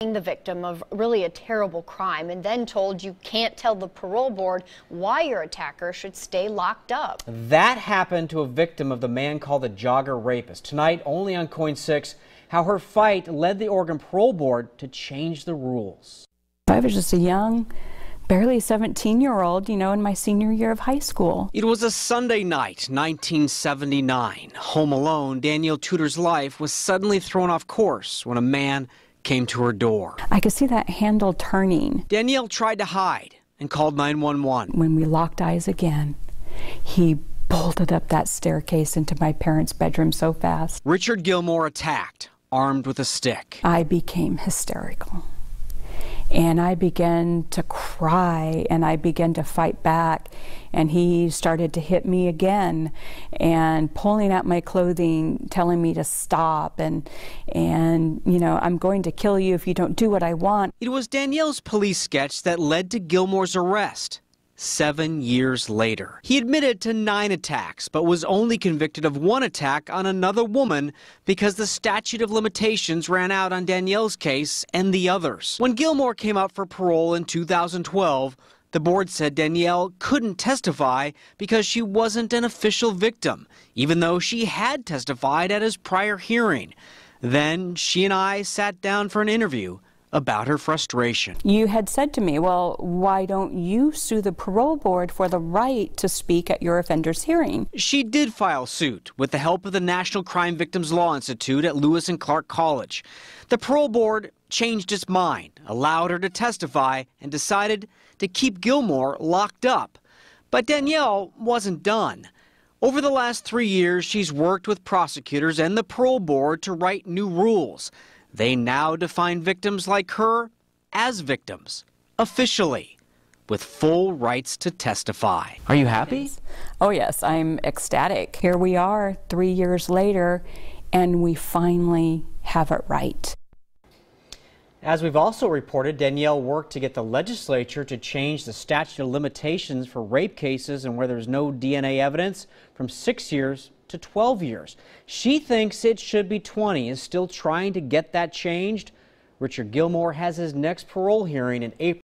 The victim of really a terrible crime and then told you can't tell the parole board why your attacker should stay locked up. That happened to a victim of the man called the jogger rapist. Tonight, only on Coin 6, how her fight led the Oregon Parole Board to change the rules. I was just a young, barely 17-year-old, in my senior year of high school. It was a Sunday night, 1979. Home alone, Danielle Tudor's life was suddenly thrown off course when a man came to her door. I could see that handle turning. Danielle tried to hide and called 911. When we locked eyes again, he bolted up that staircase into my parents' bedroom so fast. Richard Gilmore attacked, armed with a stick. I became hysterical. And I began to cry and I began to fight back, and he started to hit me again and pulling out my clothing, telling me to stop and I'm going to kill you if you don't do what I want. It was Danielle's police sketch that led to Gilmore's arrest 7 years later. He admitted to 9 attacks, but was only convicted of 1 attack on another woman because the statute of limitations ran out on Danielle's case and the others. When Gilmore came out for parole in 2012, the board said Danielle couldn't testify because she wasn't an official victim, even though she had testified at his prior hearing. Then she and I sat down for an interview about her frustration. You had said to me, well, why don't you sue the parole board for the right to speak at your offender's hearing? She did file suit with the help of the National Crime Victims Law Institute at Lewis and Clark College. The parole board changed its mind, allowed her to testify, and decided to keep Gilmore locked up. But Danielle wasn't done. Over the last 3 years, she's worked with prosecutors and the parole board to write new rules. They now define victims like her as victims, officially, with full rights to testify. Are you happy? Oh yes, I'm ecstatic. Here we are 3 years later, and we finally have it right. As we've also reported, Danielle worked to get the legislature to change the statute of limitations for rape cases and where there's no DNA evidence from 6 years to 12 years. She thinks it should be 20, is still trying to get that changed. Richard Gilmore has his next parole hearing in April.